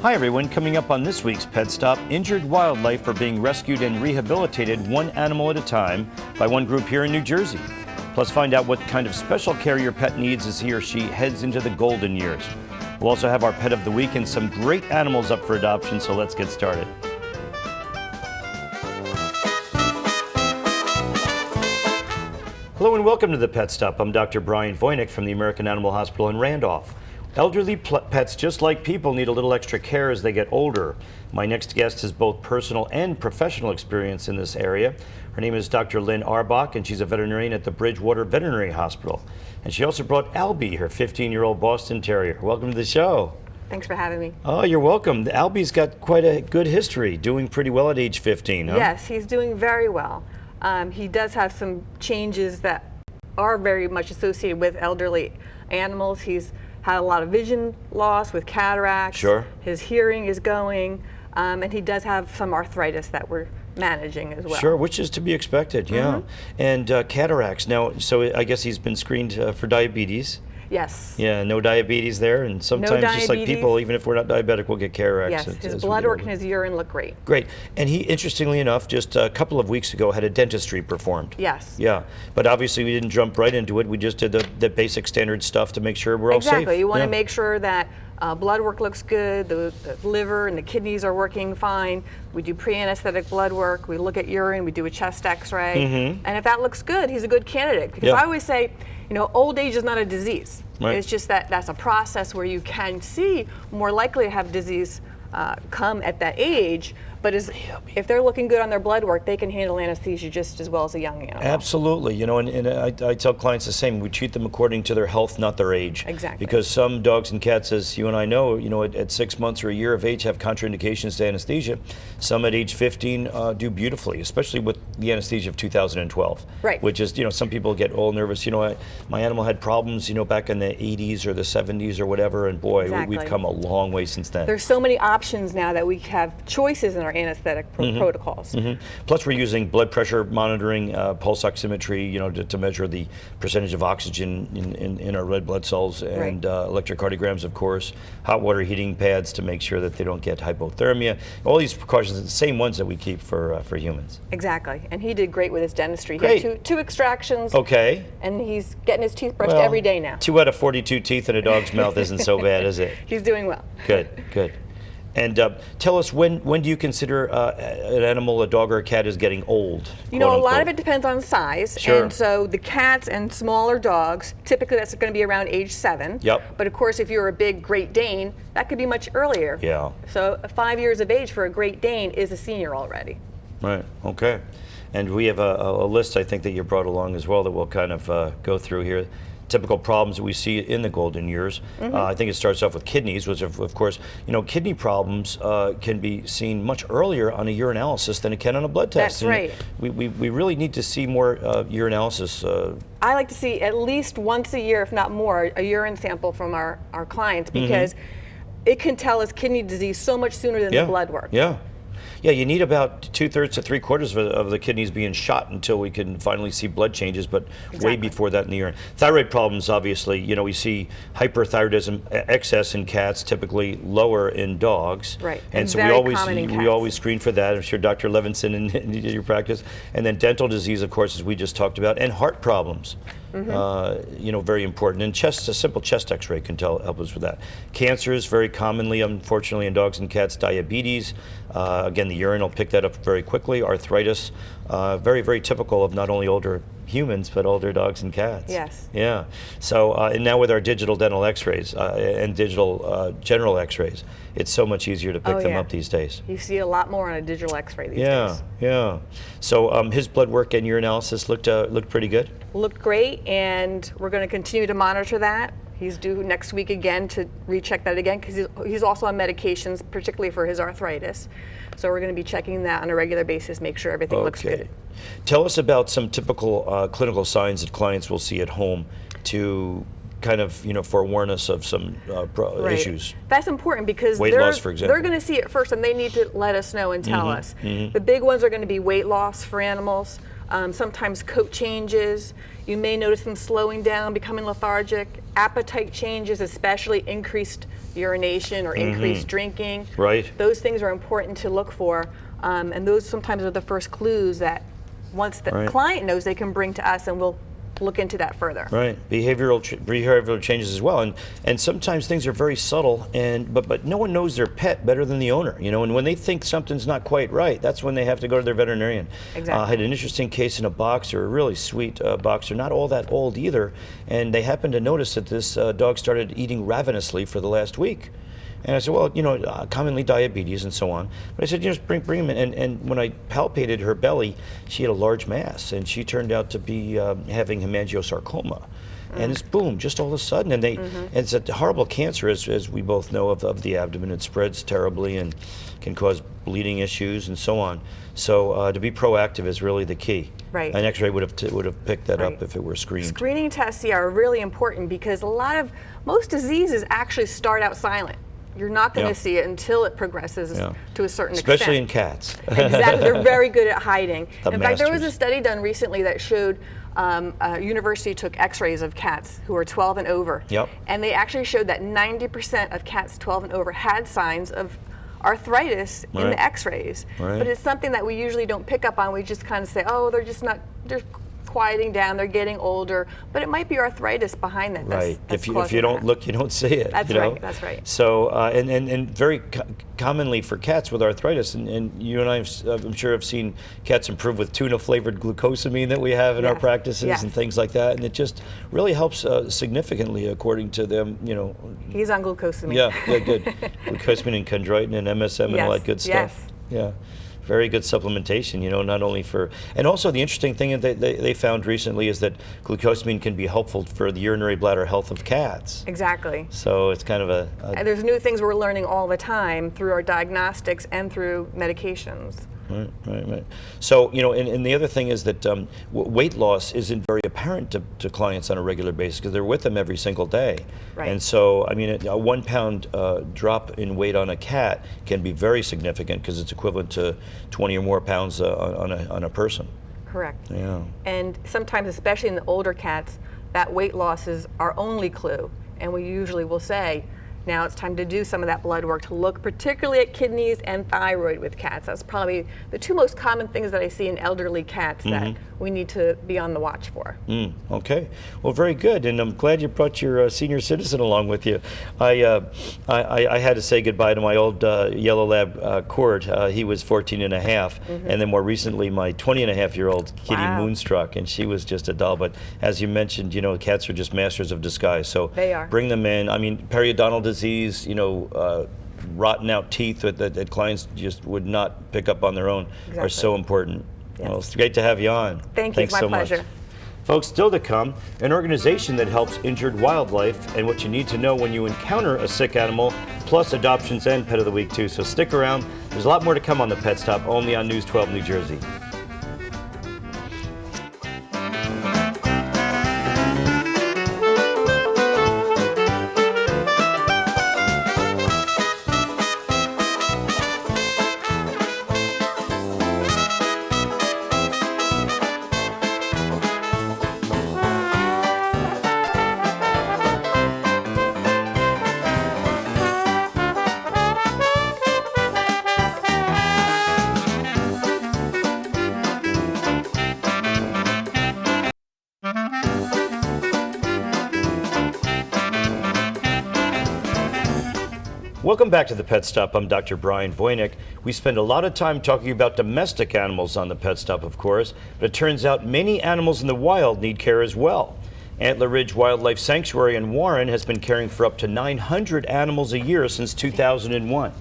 Hi everyone, coming up on this week's Pet Stop, injured wildlife are being rescued and rehabilitated one animal at a time by one group here in New Jersey. Plus find out what kind of special care your pet needs as he or she heads into the golden years. We'll also have our Pet of the Week and some great animals up for adoption, so let's get started. Hello and welcome to the Pet Stop. I'm Dr. Brian Voynick from the American Animal Hospital in Randolph. Elderly pets, just like people, need a little extra care as they get older. My next guest has both personal and professional experience in this area. Her name is Dr. Lynn Arbach, and she's a veterinarian at the Bridgewater Veterinary Hospital. And she also brought Albie, her 15-year-old Boston Terrier. Welcome to the show. Thanks for having me. Oh, you're welcome. Albie's got quite a good history, doing pretty well at age 15, huh? Yes, he's doing very well. He does have some changes that are very much associated with elderly animals. He's had a lot of vision loss with cataracts. Sure. His hearing is going, and he does have some arthritis that we're managing as well. Sure, which is to be expected, yeah. And cataracts. Now, so I guess he's been screened for diabetes. Yes. Yeah, no diabetes there, and sometimes just like people, even if we're not diabetic, we'll get cataracts. Yes, his blood work and his urine look great. Great. And he, interestingly enough, just a couple of weeks ago had a dentistry performed. Yes. Yeah, but obviously we didn't jump right into it. We just did the basic standard stuff to make sure we're all safe. Exactly. You want to make sure that blood work looks good, the liver and the kidneys are working fine. We do pre-anesthetic blood work, we look at urine, we do a chest x-ray, and if that looks good, he's a good candidate. Because I always say, you know, old age is not a disease. Right. It's just that that's a process where you can see more likely to have disease come at that age, but if they're looking good on their blood work, they can handle anesthesia just as well as a young animal. Absolutely, you know, and I tell clients the same. We treat them according to their health, not their age. Exactly. Because some dogs and cats, as you and I know, at 6 months or a year of age have contraindications to anesthesia. Some at age 15 do beautifully, especially with the anesthesia of 2012. Right. Which is, some people get all nervous. My animal had problems, back in the 80s or the 70s or whatever, and boy, we've come a long way since then. There's so many options now that we have choices in our anesthetic protocols. Plus, we're using blood pressure monitoring, pulse oximetry, to measure the percentage of oxygen in our red blood cells, and electrocardiograms, of course, hot water heating pads to make sure that they don't get hypothermia. All these precautions are the same ones that we keep for humans. Exactly, and he did great with his dentistry. Great. He had two extractions. Okay. And he's getting his teeth brushed every day now. 2 out of 42 teeth in a dog's mouth isn't so bad, is it? He's doing well. Good, good. And tell us, when do you consider an animal, a dog or a cat, is getting old? A lot of it depends on size. Sure. And so the cats and smaller dogs, typically that's going to be around age 7. Yep. But of course, if you're a big Great Dane, that could be much earlier. Yeah. So 5 years of age for a Great Dane is a senior already. Right, okay. And we have a list, I think, that you brought along as well that we'll kind of go through here. Typical problems that we see in the golden years. I think it starts off with kidneys, which of course, kidney problems can be seen much earlier on a urinalysis than it can on a blood test. That's right. We really need to see more urinalysis. I like to see at least once a year, if not more, a urine sample from our clients, because it can tell us kidney disease so much sooner than the blood work. Yeah. Yeah, you need about 2/3 to 3/4 of the kidneys being shot until we can finally see blood changes, but way before that in the urine. Thyroid problems, obviously, we see hyperthyroidism excess in cats, typically lower in dogs. Right. And so we always screen for that. I'm sure Dr. Levinson in your practice. And then dental disease, of course, as we just talked about, and heart problems. Very important. And a simple chest x-ray can help us with that. Cancers, very commonly, unfortunately, in dogs and cats. Diabetes, again, the urine will pick that up very quickly. Arthritis, very, very typical of not only older humans, but older dogs and cats. Yes. Yeah. So, and now with our digital dental x-rays and digital general x-rays, it's so much easier to pick them up these days. You see a lot more on a digital x-ray these days. Yeah, yeah. So his blood work and urinalysis looked pretty good? Looked great, and we're going to continue to monitor that. He's due next week again to recheck that again, because he's also on medications, particularly for his arthritis. So we're going to be checking that on a regular basis, make sure everything looks good. Tell us about some typical clinical signs that clients will see at home to kind of, for awareness of some issues. That's important because weight loss, for example. They're going to see it first, and they need to let us know and tell us. The big ones are going to be weight loss for animals, sometimes coat changes. You may notice them slowing down, becoming lethargic, appetite changes, especially increased urination or increased drinking. Right. Those things are important to look for, and those sometimes are the first clues that once the client knows, they can bring to us, and we'll look into that further. Right, behavioral changes as well, and sometimes things are very subtle, but no one knows their pet better than the owner, and when they think something's not quite right, that's when they have to go to their veterinarian. Exactly. I had an interesting case in a boxer, a really sweet boxer, not all that old either, and they happened to notice that this dog started eating ravenously for the last week. And I said, well, commonly diabetes and so on. But I said, just bring him in. And when I palpated her belly, she had a large mass, and she turned out to be having hemangiosarcoma. And it's boom, just all of a sudden. And it's a horrible cancer, as we both know, of the abdomen. It spreads terribly and can cause bleeding issues and so on. So to be proactive is really the key. Right. An X-ray would have picked that up if it were screened. Screening tests are really important because most diseases actually start out silent. You're not going to see it until it progresses to a certain extent. Especially in cats. Exactly. They're very good at hiding. In fact, there was a study done recently that showed a university took x-rays of cats who are 12 and over. Yep. And they actually showed that 90% of cats 12 and over had signs of arthritis in the x-rays. Right. But it's something that we usually don't pick up on. We just kind of say, oh, they're quieting down, they're getting older, but it might be arthritis behind that. Right. That's if you don't look, you don't see it. That's right. That's right. So and very commonly for cats with arthritis, and you and I, I'm sure, have seen cats improve with tuna flavored glucosamine that we have in our practices and things like that, and it just really helps significantly, according to them. He's on glucosamine. Yeah, good. Glucosamine and chondroitin and MSM and all that good stuff. Yeah. Very good supplementation, not only for, and also the interesting thing that they found recently is that glucosamine can be helpful for the urinary bladder health of cats. Exactly. So it's kind of and there's new things we're learning all the time through our diagnostics and through medications. Right. So, and the other thing is that weight loss isn't very apparent to clients on a regular basis because they're with them every single day. Right. And so, a 1 pound drop in weight on a cat can be very significant because it's equivalent to 20 or more pounds on a person. Correct. Yeah. And sometimes, especially in the older cats, that weight loss is our only clue. And we usually will say, now it's time to do some of that blood work to look particularly at kidneys and thyroid with cats. That's probably the two most common things that I see in elderly cats that we need to be on the watch for. Okay, well, very good, and I'm glad you brought your senior citizen along with you. I had to say goodbye to my old yellow lab Cord. He was 14 and a half, and then more recently my 20 and a half year old kitty Moonstruck, and she was just a doll. But as you mentioned, cats are just masters of disguise. So they are. Bring them in. I mean, periodontal disease, rotten out teeth that clients just would not pick up on their own are so important. Yes. Well, it's great to have you on. Thanks Thanks my so pleasure. much. Folks, still to come, an organization that helps injured wildlife and what you need to know when you encounter a sick animal, plus adoptions and Pet of the Week too. So stick around. There's a lot more to come on the Pet Stop, only on News 12 New Jersey. Welcome back to the Pet Stop. I'm Dr. Brian Voynick. We spend a lot of time talking about domestic animals on the Pet Stop, of course, but it turns out many animals in the wild need care as well. Antler Ridge Wildlife Sanctuary in Warren has been caring for up to 900 animals a year since 2001.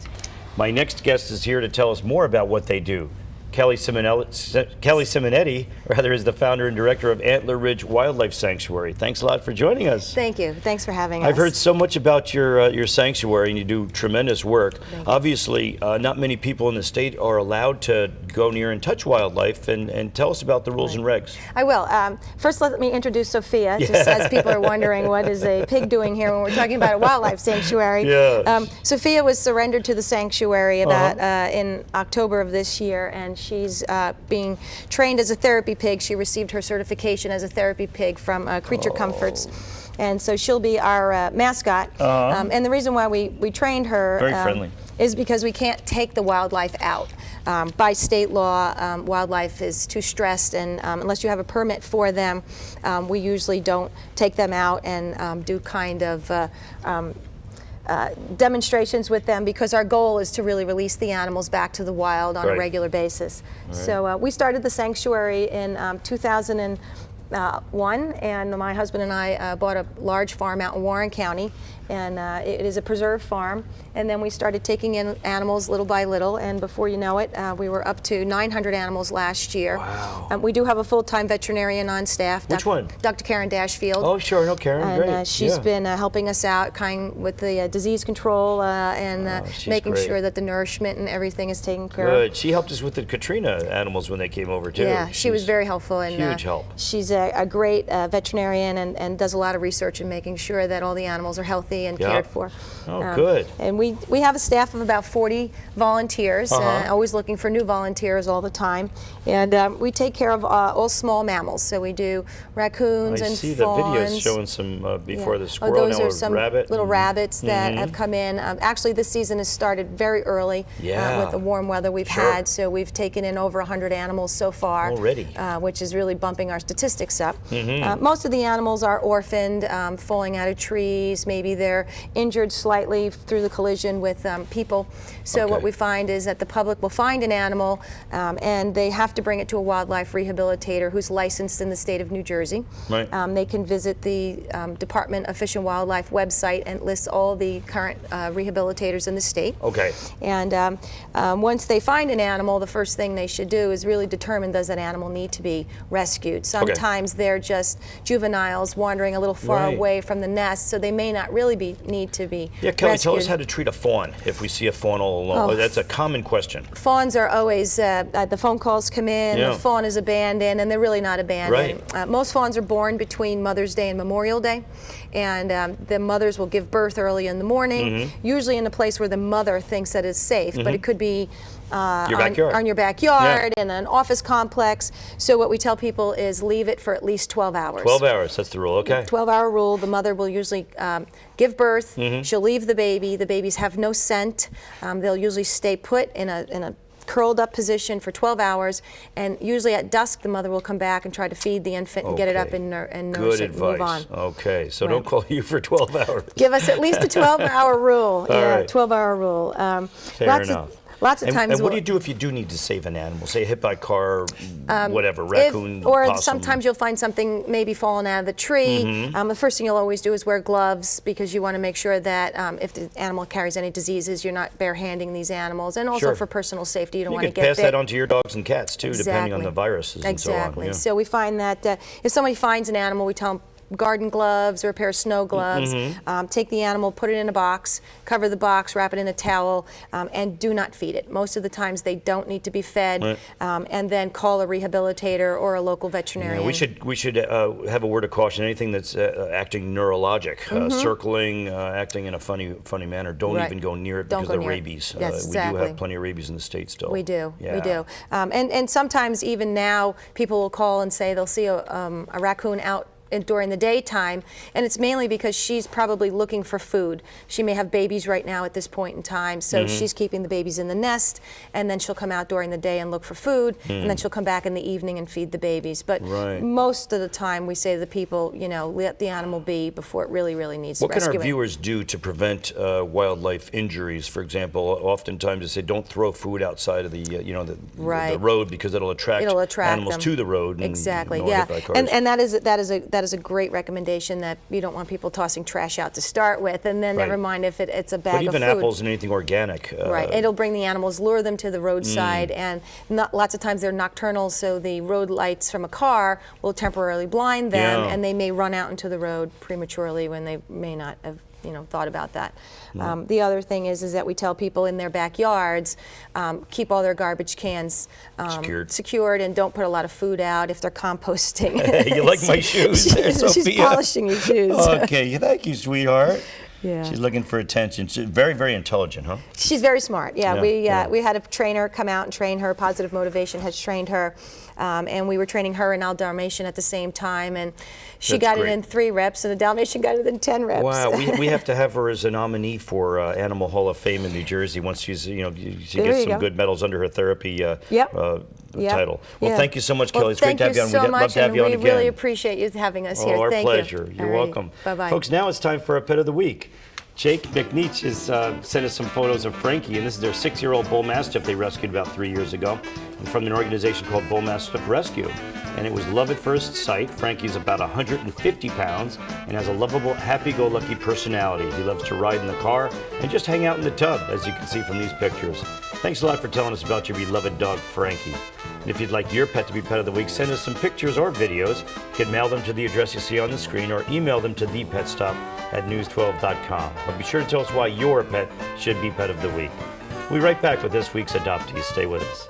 My next guest is here to tell us more about what they do. Kelly Simonetti, is the founder and director of Antler Ridge Wildlife Sanctuary. Thanks a lot for joining us. Thank you. Thanks for having us. I've heard so much about your sanctuary, and you do tremendous work. Obviously, not many people in the state are allowed to go near and touch wildlife, and tell us about the rules and regs. I will. First, let me introduce Sophia, just as people are wondering what is a pig doing here when we're talking about a wildlife sanctuary. Yes. Sophia was surrendered to the sanctuary about in October of this year, and she's being trained as a therapy pig. She received her certification as a therapy pig from Creature Comforts. And so she'll be our mascot. And the reason why we trained her Very friendly. is because we can't take the wildlife out. By state law, wildlife is too stressed, and unless you have a permit for them, we usually don't take them out and do kind of demonstrations with them, because our goal is to really release the animals back to the wild on a regular basis. So we started the sanctuary in 2001, and my husband and I bought a large farm out in Warren County, and it is a preserve farm. And then we started taking in animals little by little, and before you know it, we were up to 900 animals last year. Wow. We do have a full-time veterinarian on staff. Which one? Dr. Karen Dashfield. Oh, sure, no, Karen, And great. she's been helping us out with the disease control and making great. sure that the nourishment and everything is taken care Good. of. She helped us with the Katrina animals when they came over, too. Yeah, she was very helpful. And huge help. She's a great veterinarian and does a lot of research in making sure that all the animals are healthy and cared for. Oh, good. And we have a staff of about 40 volunteers, always looking for new volunteers all the time. And we take care of all small mammals. So we do raccoons and fawns. I see the videos showing some before the squirrel. Those now are a some rabbit. little rabbits that have come in. Actually, this season has started very early with the warm weather we've had. So we've taken in over 100 animals so far, already, which is really bumping our statistics up. Most of the animals are orphaned, falling out of trees. Maybe they're injured slightly through the collision with people. So what we find is that the public will find an animal, and they have to bring it to a wildlife rehabilitator who's licensed in the state of New Jersey. Right. They can visit the Department of Fish and Wildlife website and list all the current rehabilitators in the state. Okay. And once they find an animal, the first thing they should do is really determine, does that animal need to be rescued? Sometimes they're just juveniles wandering a little far away from the nest, so they may not really need to be Kelly, rescued. tell us how to treat a fawn if we see a fawn all alone. That's a common question. Fawns are always, the phone calls come in, the fawn is abandoned, and they're really not abandoned. Most fawns are born between Mother's Day and Memorial Day, and the mothers will give birth early in the morning, usually in a place where the mother thinks that is safe, but it could be on your backyard, in an office complex. So what we tell people is leave it for at least 12 hours. 12 hours, that's the rule, okay. 12-hour rule. The mother will usually give birth. She'll leave the baby. The babies have no scent. They'll usually stay put in a curled up position for 12 hours, and usually at dusk the mother will come back and try to feed the infant and get it up and nurse it and move on. Okay, so don't call you for 12 hours. Give us at least a 12-hour rule. Right. 12-hour rule. Fair enough. Lots of times. And what do you do if you do need to save an animal? Say hit by a car, whatever, raccoon, possum. Sometimes you'll find something maybe falling out of the tree. The first thing you'll always do is wear gloves, because you want to make sure that if the animal carries any diseases, you're not bare-handing these animals. And also for personal safety, you don't want to get bit. You can pass that on to your dogs and cats too, depending on the viruses and so on. Exactly. So we find that if somebody finds an animal, we tell them garden gloves or a pair of snow gloves. Take the animal, put it in a box, cover the box, wrap it in a towel, and do not feed it. Most of the times they don't need to be fed, and then call a rehabilitator or a local veterinarian. We should have a word of caution. Anything that's acting neurologic, circling, acting in a funny manner, don't even go near it because of rabies. Yes, we do have plenty of rabies in the state still. We do, we do. And sometimes even now people will call and say they'll see a raccoon out during the daytime, and it's mainly because she's probably looking for food. She may have babies right now at this point in time, so she's keeping the babies in the nest, and then she'll come out during the day and look for food, and then she'll come back in the evening and feed the babies. But most of the time we say to the people, let the animal be before it really needs rescuing. What can our viewers do to prevent wildlife injuries? For example, oftentimes they say don't throw food outside of the road, because it'll attract animals to the road. Exactly. And that is a great recommendation, that you don't want people tossing trash out to start with, and then never mind if it's a bag of food. But even apples and anything organic. It'll bring the animals, lure them to the roadside, and lots of times they're nocturnal, so the road lights from a car will temporarily blind them, and they may run out into the road prematurely when they may not have thought about that. The other thing is that we tell people in their backyards, keep all their garbage cans secured, and don't put a lot of food out if they're composting. You like my shoes there, Sophia? She's polishing your shoes. Okay, thank you, sweetheart. Yeah. She's looking for attention. She's very, very intelligent, huh? She's very smart. Yeah, Yeah, we had a trainer come out and train her. Positive Motivation has trained her, and we were training her and our Dalmatian at the same time, and she That's got great. it in 3 reps, and the Dalmatian got it in 10 reps. Wow, we have to have her as a nominee for Animal Hall of Fame in New Jersey once she's, she There gets you some go. good medals under her therapy Yep. title. Well, Yeah. thank you so much, Well, Kelly. It's great to have you on. Thank you so We'd love much, to have and you on we again. really appreciate you having us here. Oh, our Thank pleasure. you. You're All right. welcome. Bye-bye. Folks, now it's time for our Pet of the Week. Jake McNeach has sent us some photos of Frankie, and this is their 6-year-old Bull Mastiff they rescued about 3 years ago from an organization called Bull Mastiff Rescue. And it was love at first sight. Frankie's about 150 pounds and has a lovable, happy-go-lucky personality. He loves to ride in the car and just hang out in the tub, as you can see from these pictures. Thanks a lot for telling us about your beloved dog, Frankie. And if you'd like your pet to be Pet of the Week, send us some pictures or videos. You can mail them to the address you see on the screen or email them to thepetstop@news12.com. But be sure to tell us why your pet should be Pet of the Week. We'll be right back with this week's adoptees. Stay with us.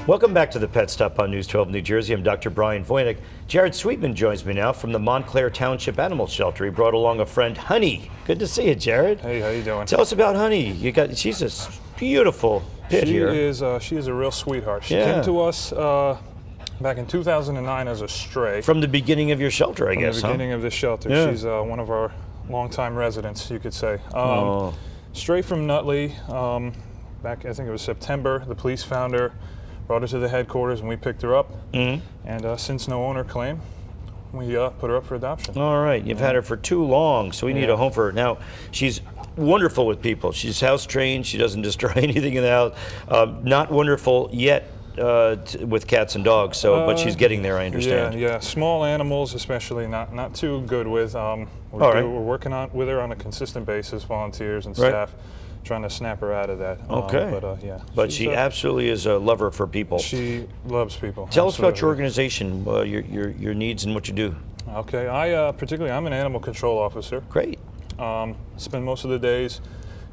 Welcome back to the Pet Stop on News 12 New Jersey. I'm Dr. Brian Voynick. Jared Sweetman joins me now from the Montclair Township Animal Shelter. He brought along a friend, Honey. Good to see you, Jared. Hey, how you doing? Tell us about Honey. She's a beautiful pit here. She is a real sweetheart. She Yeah. came to us back in 2009 as a stray. From the beginning of your shelter, I From guess, the beginning of the shelter. Yeah. She's one of our longtime residents, you could say. Oh. Straight from Nutley, back I think it was September. The police found her, brought her to the headquarters, and we picked her up. Mhm. And since no owner claim, we put her up for adoption. All right, you've had her for too long, so we need Yeah. a home for her. Now, she's wonderful with people. She's house trained. She doesn't destroy anything in the house. Not wonderful yet with cats and dogs, but she's getting there, I understand. Yeah. Small animals, especially, not too good with. We're right. working with her on a consistent basis, volunteers and Right. staff, trying to snap her out of that. Okay. Yeah. But she's, she absolutely is a lover for people. She loves people. Tell us about your absolutely. organization, your needs and what you do. Okay, I'm an animal control officer. Great. Spend most of the days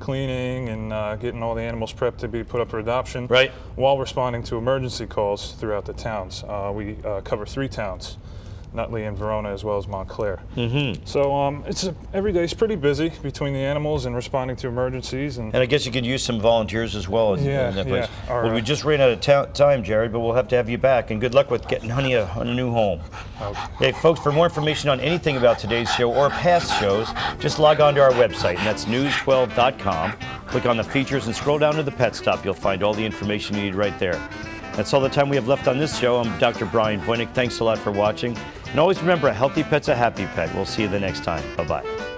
cleaning and getting all the animals prepped to be put up for adoption. Right. While responding to emergency calls throughout the towns. We cover 3 towns, Nutley and Verona, as well as Montclair. Mm-hmm. So every day is pretty busy between the animals and responding to emergencies. And And I guess you could use some volunteers as well in that place. yeah. All Well, we right. just ran out of time, Jared, but we'll have to have you back. And good luck with getting Honey a new home. Okay. Hey, folks, for more information on anything about today's show or past shows, just log on to our website, and that's news12.com. Click on the features and scroll down to the Pet Stop. You'll find all the information you need right there. That's all the time we have left on this show. I'm Dr. Brian Voynick. Thanks a lot for watching. And always remember, a healthy pet's a happy pet. We'll see you the next time. Bye-bye.